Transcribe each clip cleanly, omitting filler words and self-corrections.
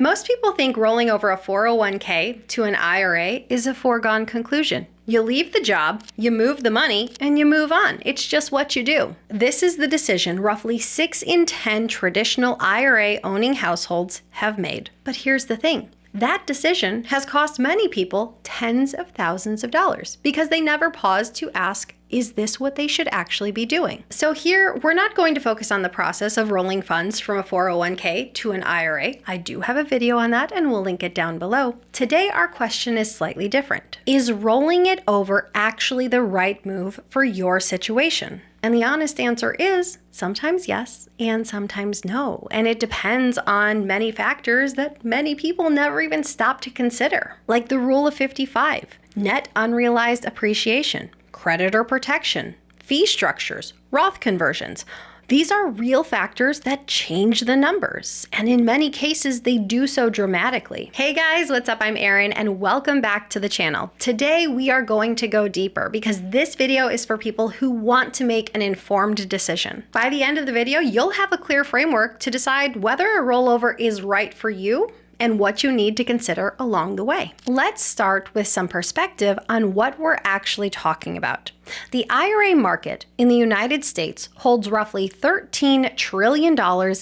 Most people think rolling over a 401k to an IRA is a foregone conclusion. You leave the job, you move the money, and you move on. It's just what you do. This is the decision roughly 6 in 10 traditional IRA owning households have made. But here's the thing. That decision has cost many people tens of thousands of dollars because they never paused to ask, is this what they should actually be doing? So here, we're not going to focus on the process of rolling funds from a 401k to an IRA. I do have a video on that and we'll link it down below. Today, our question is slightly different. Is rolling it over actually the right move for your situation? And the honest answer is sometimes yes and sometimes no. And it depends on many factors that many people never even stop to consider, like the rule of 55, net unrealized appreciation, creditor protection, fee structures, Roth conversions. These are real factors that change the numbers, and in many cases, they do so dramatically. Hey guys, what's up? I'm Erin, and welcome back to the channel. Today, we are going to go deeper because this video is for people who want to make an informed decision. By the end of the video, you'll have a clear framework to decide whether a rollover is right for you and what you need to consider along the way. Let's start with some perspective on what we're actually talking about. The IRA market in the United States holds roughly $13 trillion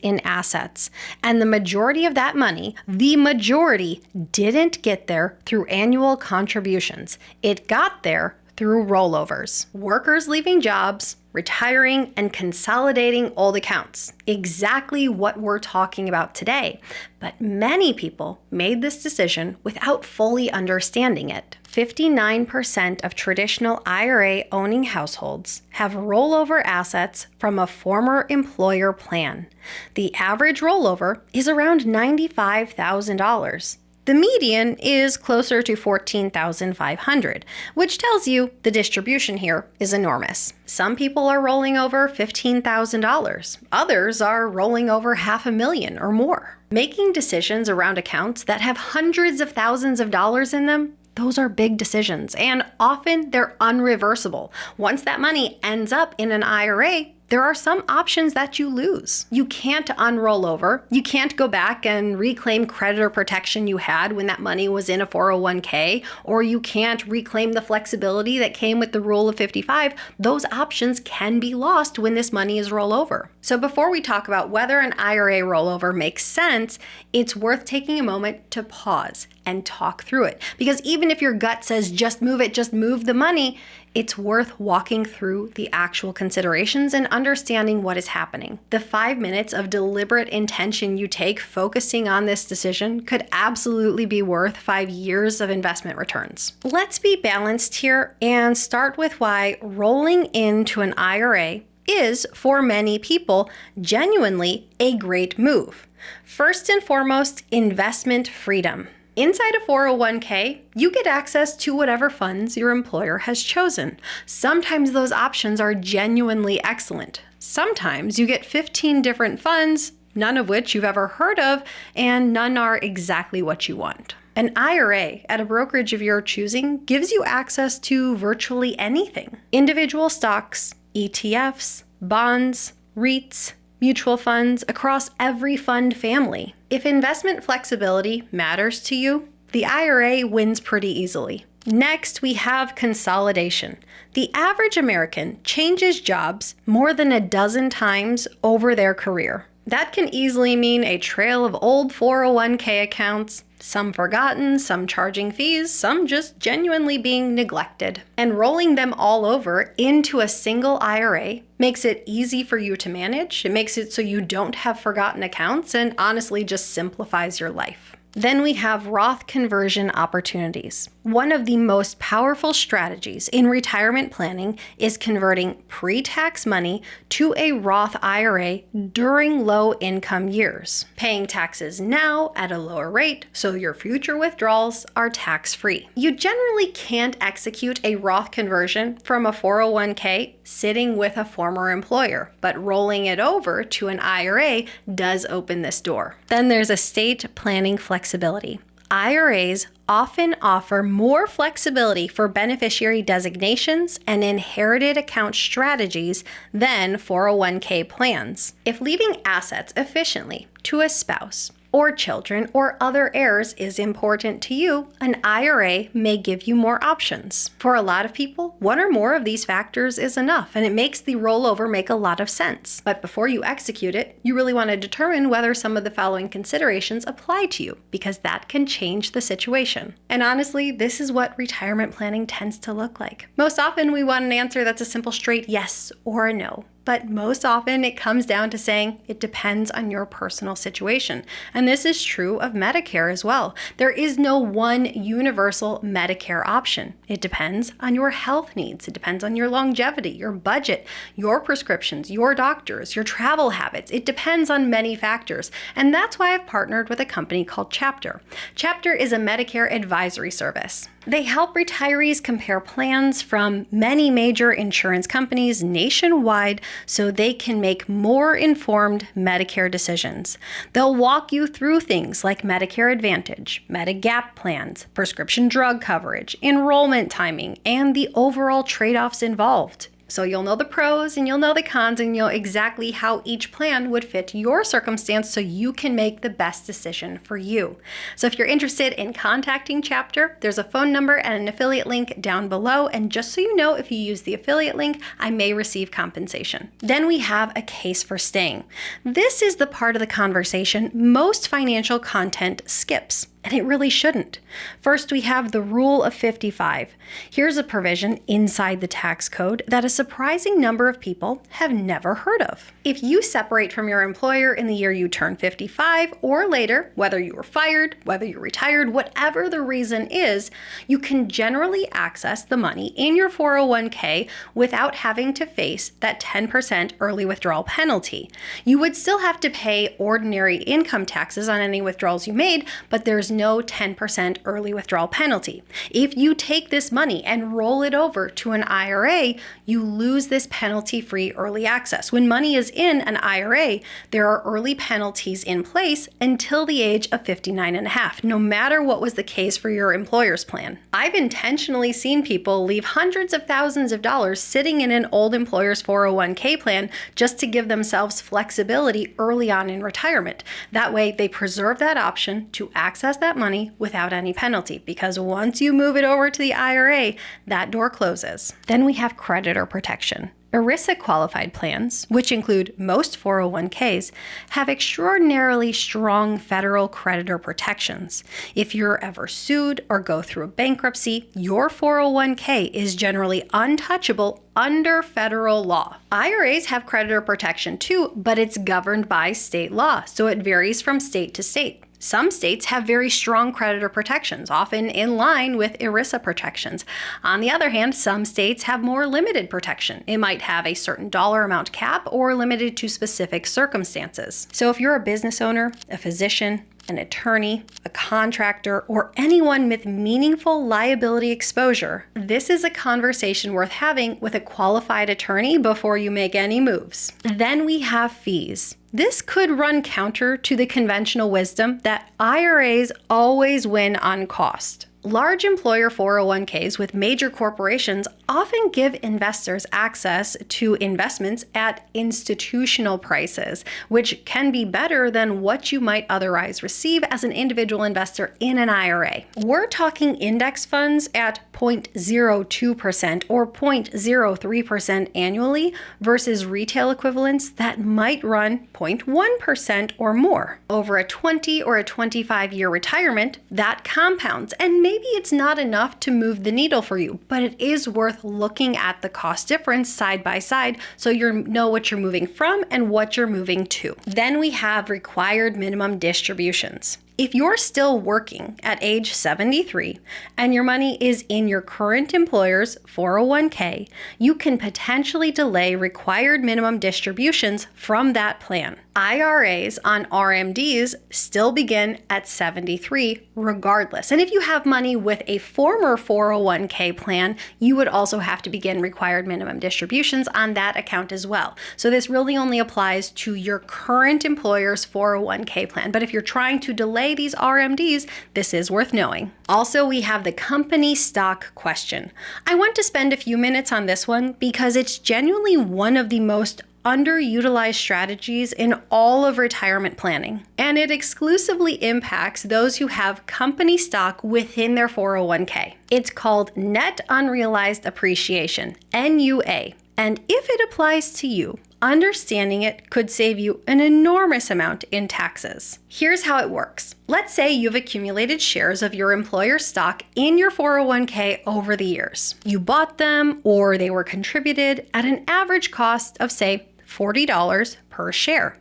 in assets, and the majority of that money, didn't get there through annual contributions. It got there through rollovers. Workers leaving jobs, retiring, and consolidating old accounts. Exactly what we're talking about today. But many people made this decision without fully understanding it. 59% of traditional IRA owning households have rollover assets from a former employer plan. The average rollover is around $95,000. The median is closer to $14,500, which tells you the distribution here is enormous. Some people are rolling over $15,000. Others are rolling over $500,000 or more. Making decisions around accounts that have hundreds of thousands of dollars in them, those are big decisions, and often they're unreversible. Once that money ends up in an IRA, there are some options that you lose. You can't unroll over. You can't go back and reclaim creditor protection you had when that money was in a 401k, or you can't reclaim the flexibility that came with the rule of 55. Those options can be lost when this money is rollover. So before we talk about whether an IRA rollover makes sense, it's worth taking a moment to pause and talk through it. Because even if your gut says just move it, just move the money, it's worth walking through the actual considerations and understanding what is happening. The 5 minutes of deliberate intention you take focusing on this decision could absolutely be worth 5 years of investment returns. Let's be balanced here and start with why rolling into an IRA is, for many people, genuinely a great move. First and foremost, investment freedom. Inside a 401k, you get access to whatever funds your employer has chosen. Sometimes those options are genuinely excellent. Sometimes you get 15 different funds, none of which you've ever heard of, and none are exactly what you want. An IRA at a brokerage of your choosing gives you access to virtually anything. Individual stocks, ETFs, bonds, REITs, mutual funds across every fund family. If investment flexibility matters to you, the IRA wins pretty easily. Next, we have consolidation. The average American changes jobs more than a dozen times over their career. That can easily mean a trail of old 401k accounts, some forgotten, some charging fees, some just genuinely being neglected. And rolling them all over into a single IRA makes it easy for you to manage. It makes it so you don't have forgotten accounts and honestly just simplifies your life. Then we have Roth conversion opportunities. One of the most powerful strategies in retirement planning is converting pre-tax money to a Roth IRA during low-income years, paying taxes now at a lower rate so your future withdrawals are tax-free. You generally can't execute a Roth conversion from a 401k sitting with a former employer, but rolling it over to an IRA does open this door. Then there's estate planning flexibility. IRAs often offer more flexibility for beneficiary designations and inherited account strategies than 401k plans. If leaving assets efficiently to a spouse or children or other heirs is important to you, an IRA may give you more options. For a lot of people, one or more of these factors is enough, and it makes the rollover make a lot of sense. But before you execute it, you really want to determine whether some of the following considerations apply to you, because that can change the situation. And honestly, this is what retirement planning tends to look like. Most often, we want an answer that's a simple straight yes or a no. But most often it comes down to saying it depends on your personal situation. And this is true of Medicare as well. There is no one universal Medicare option. It depends on your health needs. It depends on your longevity, your budget, your prescriptions, your doctors, your travel habits. It depends on many factors. And that's why I've partnered with a company called Chapter. Chapter is a Medicare advisory service. They help retirees compare plans from many major insurance companies nationwide so they can make more informed Medicare decisions. They'll walk you through things like Medicare Advantage, Medigap plans, prescription drug coverage, enrollment timing, and the overall trade-offs involved. So you'll know the pros and you'll know the cons and you'll know exactly how each plan would fit your circumstance so you can make the best decision for you. So if you're interested in contacting Chapter, there's a phone number and an affiliate link down below. And just so you know, if you use the affiliate link, I may receive compensation. Then we have a case for staying. This is the part of the conversation most financial content skips. And it really shouldn't. First, we have the Rule of 55. Here's a provision inside the tax code that a surprising number of people have never heard of. If you separate from your employer in the year you turn 55 or later, whether you were fired, whether you're retired, whatever the reason is, you can generally access the money in your 401k without having to face that 10% early withdrawal penalty. You would still have to pay ordinary income taxes on any withdrawals you made, but there's no 10% early withdrawal penalty. If you take this money and roll it over to an IRA, you lose this penalty-free early access. When money is in an IRA, there are early penalties in place until the age of 59 and a half, no matter what was the case for your employer's plan. I've intentionally seen people leave hundreds of thousands of dollars sitting in an old employer's 401k plan just to give themselves flexibility early on in retirement. That way, they preserve that option to access that money without any penalty, because once you move it over to the IRA, that door closes. Then we have creditor protection. ERISA qualified plans, which include most 401ks, have extraordinarily strong federal creditor protections. If you're ever sued or go through a bankruptcy, your 401k is generally untouchable under federal law. IRAs have creditor protection too, but it's governed by state law, so it varies from state to state. Some states have very strong creditor protections, often in line with ERISA protections. On the other hand, some states have more limited protection. It might have a certain dollar amount cap or limited to specific circumstances. So if you're a business owner, a physician, an attorney, a contractor, or anyone with meaningful liability exposure, this is a conversation worth having with a qualified attorney before you make any moves. Then we have fees. This could run counter to the conventional wisdom that IRAs always win on cost. Large employer 401ks with major corporations often give investors access to investments at institutional prices, which can be better than what you might otherwise receive as an individual investor in an IRA. We're talking index funds at 0.02% or 0.03% annually versus retail equivalents that might run 0.1% or more. Over a 20 or a 25-year retirement, that compounds, and maybe it's not enough to move the needle for you, but it is worth looking at the cost difference side by side so you know what you're moving from and what you're moving to. Then we have required minimum distributions. If you're still working at age 73 and your money is in your current employer's 401k, you can potentially delay required minimum distributions from that plan. IRAs on RMDs still begin at 73 regardless. And if you have money with a former 401k plan, you would also have to begin required minimum distributions on that account as well. So this really only applies to your current employer's 401k plan. But if you're trying to delay these RMDs, this is worth knowing. Also, we have the company stock question. I want to spend a few minutes on this one because it's genuinely one of the most underutilized strategies in all of retirement planning, and it exclusively impacts those who have company stock within their 401k. It's called Net Unrealized Appreciation, NUA, and if it applies to you, understanding it could save you an enormous amount in taxes. Here's how it works. Let's say you've accumulated shares of your employer's stock in your 401k over the years. You bought them or they were contributed at an average cost of, say, $40 per share.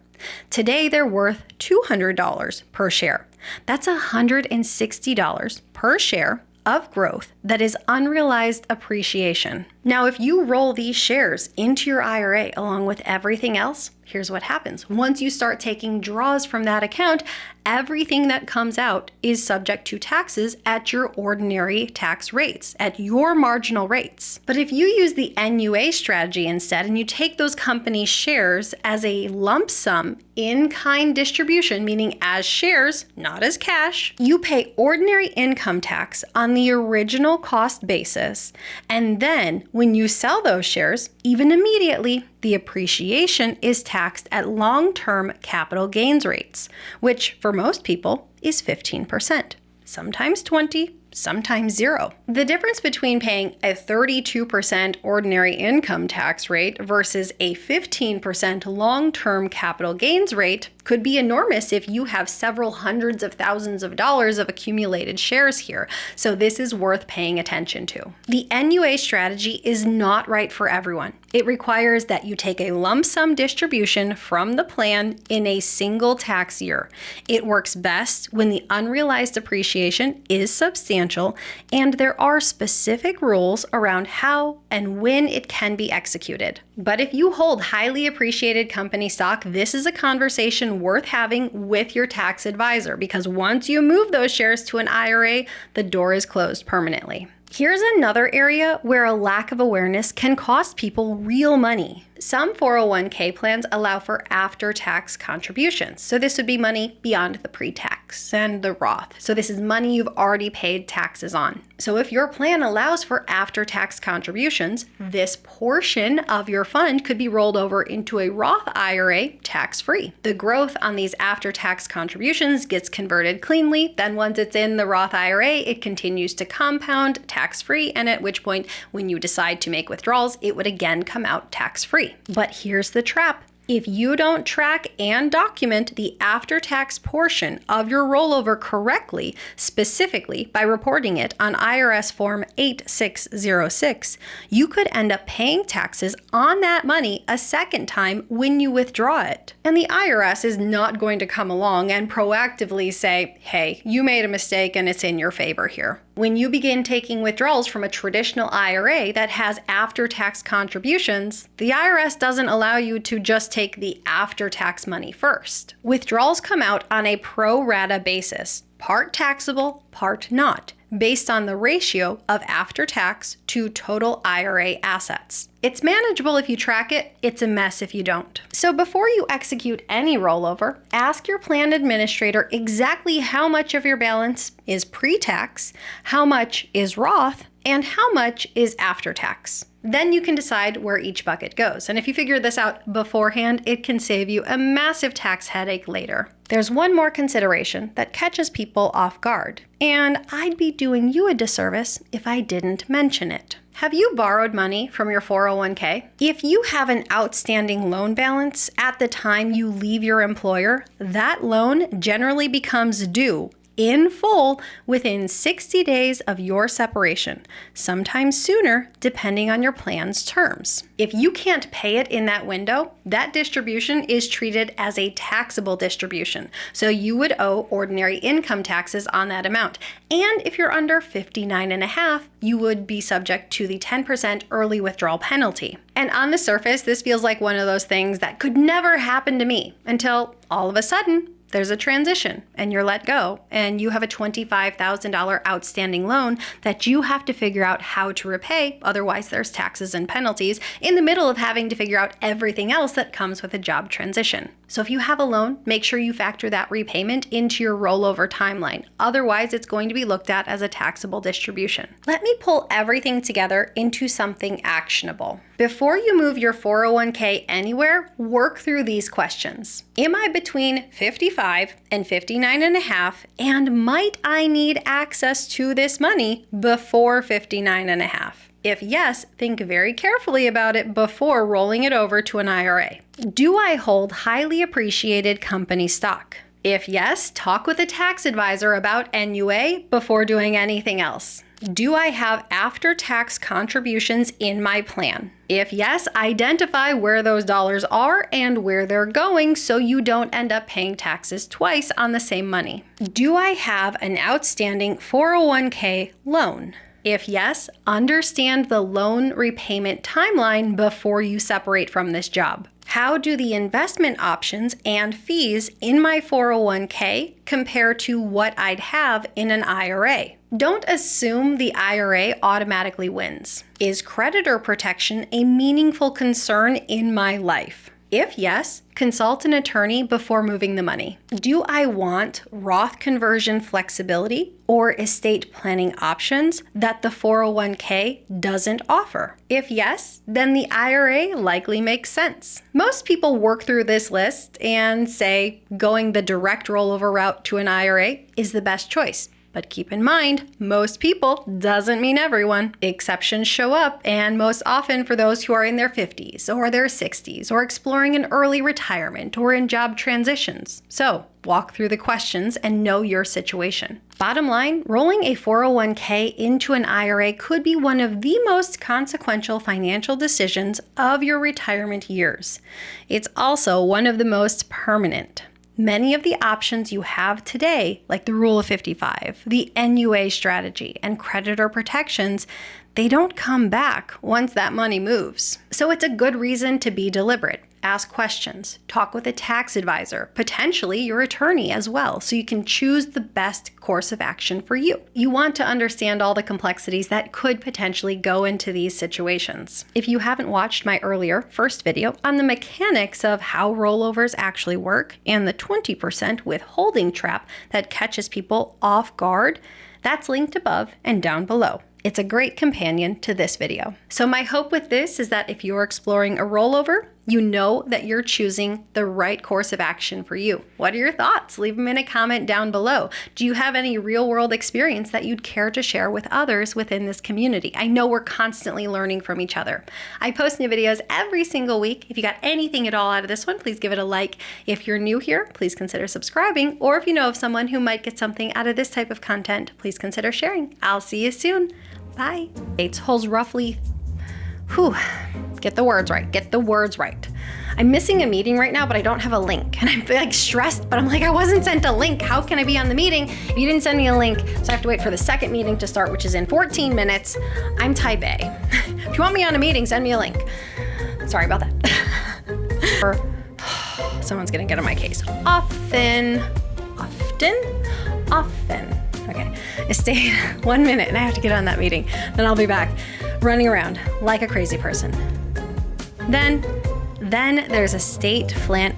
Today, they're worth $200 per share. That's $160 per share of growth that is unrealized appreciation. Now, if you roll these shares into your IRA along with everything else, here's what happens. Once you start taking draws from that account, everything that comes out is subject to taxes at your ordinary tax rates, at your marginal rates. But if you use the NUA strategy instead and you take those company shares as a lump sum in-kind distribution, meaning as shares, not as cash, you pay ordinary income tax on the original cost basis, and then when you sell those shares, even immediately, the appreciation is taxed at long-term capital gains rates, which for most people is 15%, sometimes 20%, sometimes 0%. The difference between paying a 32% ordinary income tax rate versus a 15% long-term capital gains rate could be enormous if you have several hundreds of thousands of dollars of accumulated shares here. So this is worth paying attention to. The NUA strategy is not right for everyone. It requires that you take a lump sum distribution from the plan in a single tax year. It works best when the unrealized appreciation is substantial and there are specific rules around how and when it can be executed. But if you hold highly appreciated company stock, this is a conversation worth having with your tax advisor, because once you move those shares to an IRA, the door is closed permanently. Here's another area where a lack of awareness can cost people real money. Some 401k plans allow for after-tax contributions. So this would be money beyond the pre-tax and the Roth. So this is money you've already paid taxes on. So if your plan allows for after-tax contributions, this portion of your fund could be rolled over into a Roth IRA tax-free. The growth on these after-tax contributions gets converted cleanly. Then once it's in the Roth IRA, it continues to compound tax-free, and at which point, when you decide to make withdrawals, it would again come out tax-free. But here's the trap. If you don't track and document the after-tax portion of your rollover correctly, specifically by reporting it on IRS Form 8606, you could end up paying taxes on that money a second time when you withdraw it. And the IRS is not going to come along and proactively say, hey, you made a mistake and it's in your favor here. When you begin taking withdrawals from a traditional IRA that has after-tax contributions, the IRS doesn't allow you to just take the after-tax money first. Withdrawals come out on a pro rata basis, part taxable, part not, based on the ratio of after-tax to total IRA assets. It's manageable if you track it, it's a mess if you don't. So before you execute any rollover, ask your plan administrator exactly how much of your balance is pre-tax, how much is Roth, and how much is after-tax. Then you can decide where each bucket goes. And if you figure this out beforehand, it can save you a massive tax headache later. There's one more consideration that catches people off guard, and I'd be doing you a disservice if I didn't mention it. Have you borrowed money from your 401k? If you have an outstanding loan balance at the time you leave your employer, that loan generally becomes due in full within 60 days of your separation, sometimes sooner depending on your plan's terms. If you can't pay it in that window, that distribution is treated as a taxable distribution, so you would owe ordinary income taxes on that amount. And if you're under 59.5, you would be subject to the 10% early withdrawal penalty. And on the surface, this feels like one of those things that could never happen to me until all of a sudden, there's a transition and you're let go and you have a $25,000 outstanding loan that you have to figure out how to repay. Otherwise, there's taxes and penalties in the middle of having to figure out everything else that comes with a job transition. So if you have a loan, make sure you factor that repayment into your rollover timeline. Otherwise, it's going to be looked at as a taxable distribution. Let me pull everything together into something actionable. Before you move your 401k anywhere, work through these questions. Am I between 55 and 59 and a half, and might I need access to this money before 59 and a half? If yes, think very carefully about it before rolling it over to an IRA. Do I hold highly appreciated company stock? If yes, talk with a tax advisor about NUA before doing anything else. Do I have after-tax contributions in my plan? If yes, identify where those dollars are and where they're going so you don't end up paying taxes twice on the same money. Do I have an outstanding 401k loan? If yes, understand the loan repayment timeline before you separate from this job. How do the investment options and fees in my 401k compare to what I'd have in an IRA? Don't assume the IRA automatically wins. Is creditor protection a meaningful concern in my life? If yes, consult an attorney before moving the money. Do I want Roth conversion flexibility or estate planning options that the 401k doesn't offer? If yes, then the IRA likely makes sense. Most people work through this list and say going the direct rollover route to an IRA is the best choice. But keep in mind, most people doesn't mean everyone. Exceptions show up, and most often for those who are in their 50s or their 60s or exploring an early retirement or in job transitions. So walk through the questions and know your situation. Bottom line, rolling a 401k into an IRA could be one of the most consequential financial decisions of your retirement years. It's also one of the most permanent. Many of the options you have today, like the Rule of 55, the NUA strategy, and creditor protections, they don't come back once that money moves. So it's a good reason to be deliberate. Ask questions, talk with a tax advisor, potentially your attorney as well, so you can choose the best course of action for you. You want to understand all the complexities that could potentially go into these situations. If you haven't watched my earlier first video on the mechanics of how rollovers actually work and the 20% withholding trap that catches people off guard, that's linked above and down below. It's a great companion to this video. So my hope with this is that if you're exploring a rollover, you know that you're choosing the right course of action for you. What are your thoughts? Leave them in a comment down below. Do you have any real world experience that you'd care to share with others within this community? I know we're constantly learning from each other. I post new videos every single week. If you got anything at all out of this one, please give it a like. If you're new here, please consider subscribing. Or if you know of someone who might get something out of this type of content, please consider sharing. I'll see you soon. Bye. 8 holes roughly. Get the words right. I'm missing a meeting right now, but I don't have a link. And I'm like stressed, but I'm like, I wasn't sent a link. How can I be on the meeting if you didn't send me a link? So I have to wait for the second meeting to start, which is in 14 minutes. I'm type A. If you want me on a meeting, send me a link. Sorry about that. Someone's gonna get on my case. Often. Okay, I stayed 1 minute and I have to get on that meeting. Then I'll be back running around like a crazy person. Then there's estate planning.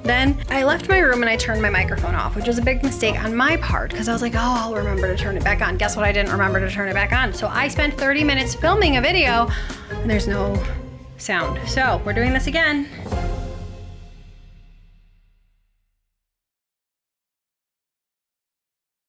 Then I left my room and I turned my microphone off, which was a big mistake on my part because I was like, oh, I'll remember to turn it back on. Guess what? I didn't remember to turn it back on. So I spent 30 minutes filming a video and there's no sound. So we're doing this again.